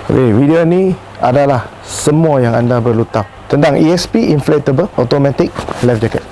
Okay, video ni adalah semua yang anda perlu tahu tentang ESP Inflatable Automatic Life Jacket.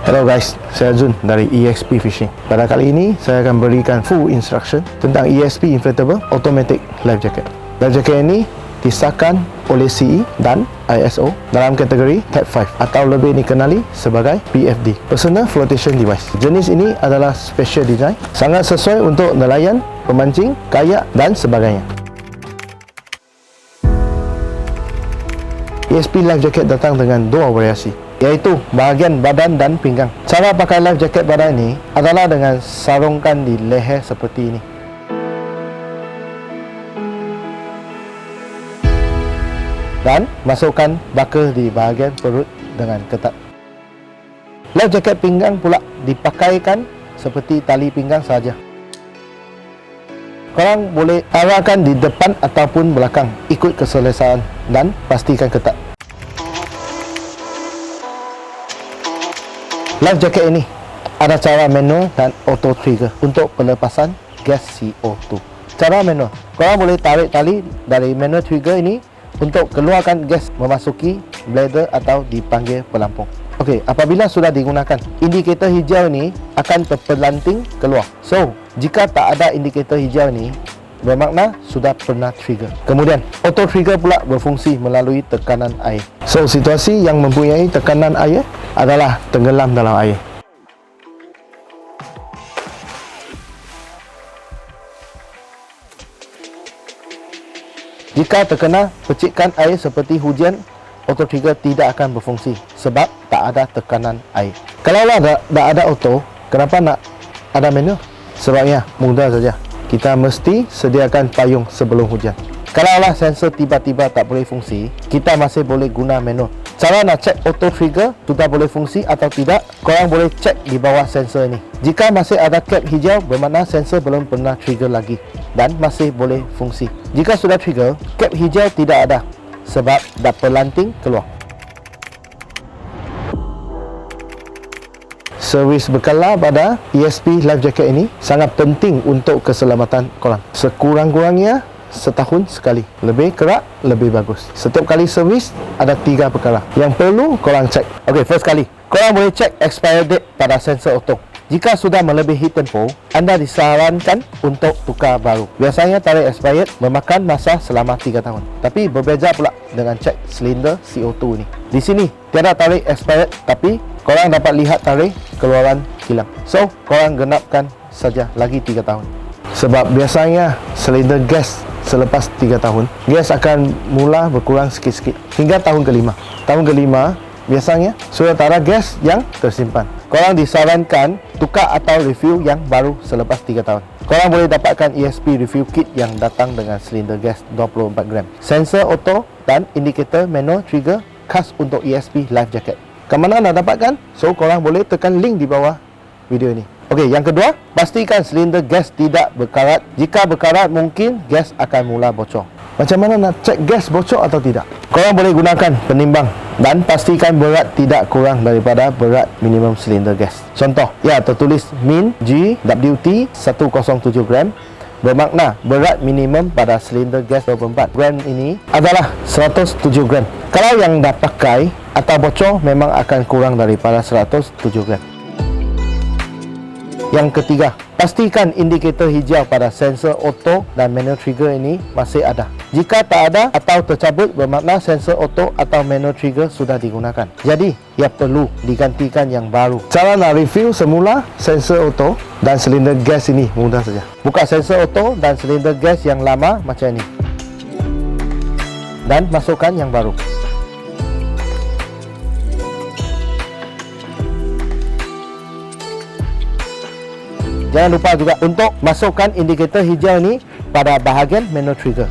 Hello guys, saya Jun dari EXP Fishing. Pada kali ini, saya akan berikan full instruction tentang ESP Inflatable Automatic Life Jacket. Life Jacket ini disahkan oleh CE dan ISO dalam kategori Type 5 atau lebih dikenali sebagai PFD, Personal Flotation Device. Jenis ini adalah special design, sangat sesuai untuk nelayan, pemancing, kayak dan sebagainya. ESP Life Jacket datang dengan dua variasi, iaitu bahagian badan dan pinggang. Cara pakai life jacket pada ini adalah dengan sarungkan di leher seperti ini. Dan masukkan buckle di bahagian perut dengan ketat. Life jacket pinggang pula dipakaikan seperti tali pinggang saja. Korang boleh arahkan di depan ataupun belakang, ikut keselesaan dan pastikan ketat. Life jacket ini ada cara manual dan auto trigger untuk pelepasan gas CO2. Cara manual, korang boleh tarik tali dari manual trigger ini untuk keluarkan gas memasuki bladder atau dipanggil pelampung. Okey, apabila sudah digunakan, indikator hijau ini akan terpelanting keluar. So, jika tak ada indikator hijau ini, bermakna sudah pernah trigger. Kemudian, auto trigger pula berfungsi melalui tekanan air. So, situasi yang mempunyai tekanan air adalah tenggelam dalam air. Jika terkena percikan air seperti hujan, auto trigger tidak akan berfungsi sebab tak ada tekanan air. Kalaulah tak ada auto, kenapa nak ada manual? Sebabnya mudah saja. Kita mesti sediakan payung sebelum hujan. Kalaulah sensor tiba-tiba tak boleh fungsi, kita masih boleh guna manual. Cara nak cek auto trigger sudah boleh fungsi atau tidak, korang boleh cek di bawah sensor ini. Jika masih ada cap hijau, bermakna sensor belum pernah trigger lagi dan masih boleh fungsi. Jika sudah trigger, cap hijau tidak ada sebab dah pelanting keluar. Servis berkala pada ESP Life Jacket ini sangat penting untuk keselamatan korang. Sekurang-kurangnya setahun sekali. Lebih kerak, lebih bagus. Setiap kali servis ada 3 perkara yang perlu korang cek. Okey, first kali, korang boleh cek expiry date pada sensor auto. Jika sudah melebihi tempoh, anda disarankan untuk tukar baru. Biasanya tarikh expired memakan masa selama 3 tahun. Tapi berbeza pula dengan cek silinder CO2 ni. Di sini tiada tarikh expired, tapi korang dapat lihat tarikh keluaran kilang. So, korang genapkan saja lagi 3 tahun. Sebab biasanya silinder gas selepas 3 tahun, gas akan mula berkurang sikit-sikit hingga tahun kelima. Tahun kelima biasanya sudah tak ada gas yang tersimpan. Korang disarankan tukar atau review yang baru selepas 3 tahun. Korang boleh dapatkan ESP review kit yang datang dengan silinder gas 24 gram, sensor auto dan indikator manual trigger khas untuk ESP Life Jacket. Ke mana nak dapatkan? So, korang boleh tekan link di bawah video ini. Okey, yang kedua, pastikan silinder gas tidak berkarat. Jika berkarat, mungkin gas akan mula bocor. Macam mana nak cek gas bocor atau tidak? Korang boleh gunakan penimbang dan pastikan berat tidak kurang daripada berat minimum silinder gas. Contoh, ya, tertulis min GWT 107 gram. Bermakna berat minimum pada silinder gas 24 gram ini adalah 107 gram. Kalau yang dah pakai atau bocor, memang akan kurang daripada 107 gram. Yang ketiga, pastikan indikator hijau pada sensor auto dan manual trigger ini masih ada. Jika tak ada atau tercabut, bermakna sensor auto atau manual trigger sudah digunakan. Jadi, ia perlu digantikan yang baru. Cara nak review semula sensor auto dan silinder gas ini mudah saja. Buka sensor auto dan silinder gas yang lama macam ini dan masukkan yang baru. Jangan lupa juga untuk masukkan indikator hijau ini pada bahagian manual trigger.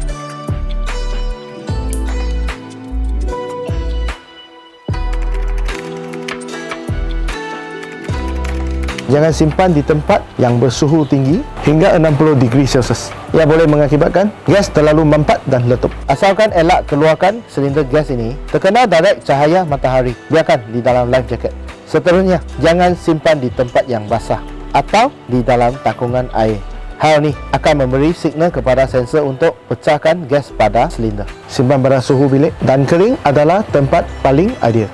Jangan simpan di tempat yang bersuhu tinggi hingga 60 degree Celsius. yang boleh mengakibatkan gas terlalu mampat dan letup. Asalkan elak keluarkan silinder gas ini terkena direct cahaya matahari, biarkan di dalam life jacket. Seterusnya, jangan simpan di tempat yang basah atau di dalam tangkungan air. Hal ni akan memberi signal kepada sensor untuk pecahkan gas pada silinder. Simpan pada suhu bilik dan kering adalah tempat paling ideal.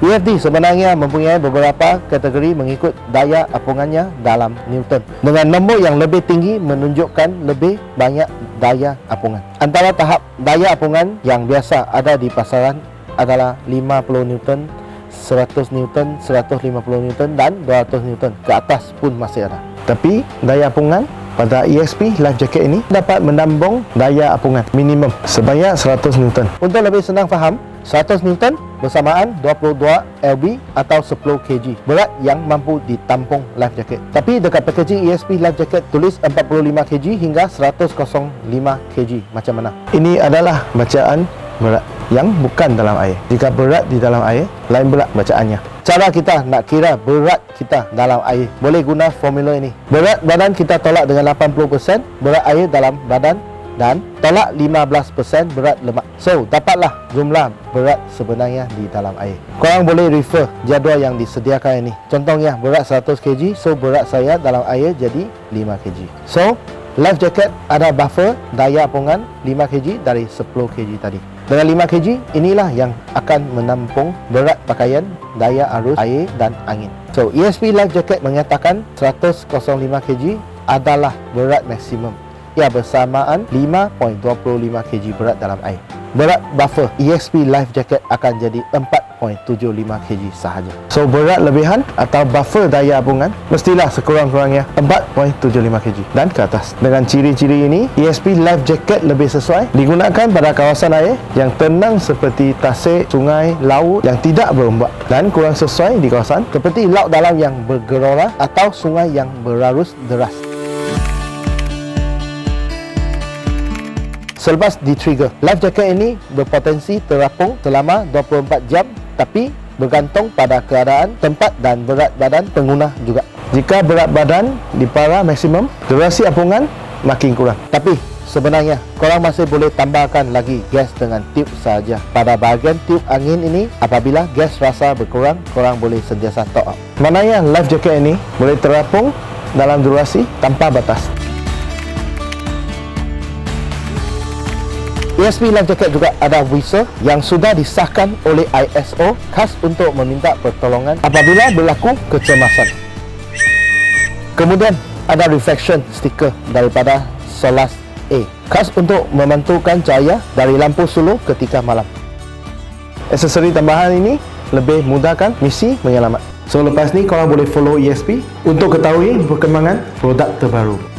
UFD sebenarnya mempunyai beberapa kategori mengikut daya apungannya dalam Newton. Dengan nombor yang lebih tinggi menunjukkan lebih banyak daya apungan. Antara tahap daya apungan yang biasa ada di pasaran adalah 50 Newton, 100 Newton, 150 Newton dan 200 Newton. Ke atas pun masih ada. Tapi daya apungan pada ESP life jacket ini dapat menambung daya apungan minimum sebanyak 100 Newton. Untuk lebih senang faham, 100 Newton bersamaan 22 lb atau 10 kg berat yang mampu ditampung life jacket. Tapi dekat packaging ESP life jacket tulis 45 kg hingga 105 kg. Macam mana? Ini adalah bacaan berat yang bukan dalam air. Jika berat di dalam air, lain pula bacaannya. Cara kita nak kira berat kita dalam air, boleh guna formula ini. Berat badan kita tolak dengan 80% berat air dalam badan dan tolak 15% berat lemak. So, dapatlah jumlah berat sebenarnya di dalam air. Korang boleh refer jadual yang disediakan ini. Contohnya, berat 100 kg, so berat saya dalam air jadi 5 kg. So, life jacket ada buffer daya apungan 5 kg dari 10 kg tadi. Dengan 5 kg, inilah yang akan menampung berat pakaian, daya arus air dan angin. So, ESP life jacket menyatakan 105 kg adalah berat maksimum. Ia bersamaan 5.25 kg berat dalam air. Berat buffer ESP life jacket akan jadi 4.75 kg sahaja. So, berat lebihan atau buffer daya apungan mestilah sekurang-kurangnya 4.75 kg dan ke atas. Dengan ciri-ciri ini, ESP life jacket lebih sesuai digunakan pada kawasan air yang tenang seperti tasik, sungai, laut yang tidak berombak, dan kurang sesuai di kawasan seperti laut dalam yang bergelora atau sungai yang berarus deras. Selepas di-trigger, life jacket ini berpotensi terapung selama 24 jam tapi bergantung pada keadaan, tempat dan berat badan pengguna juga. Jika berat badan di para maksimum, durasi apungan makin kurang. Tapi sebenarnya korang masih boleh tambahkan lagi gas dengan tube sahaja. Pada bahagian tube angin ini, apabila gas rasa berkurang, korang boleh sentiasa top up. Maknanya life jacket ini boleh terapung dalam durasi tanpa batas. ESP life jacket juga ada whistle yang sudah disahkan oleh ISO khas untuk meminta pertolongan apabila berlaku kecemasan. Kemudian ada reflection sticker daripada Solas A khas untuk memantulkan cahaya dari lampu suluh ketika malam. Aksesori tambahan ini lebih mudahkan misi menyelamat. So, lepas ni korang boleh follow ESP untuk ketahui perkembangan produk terbaru.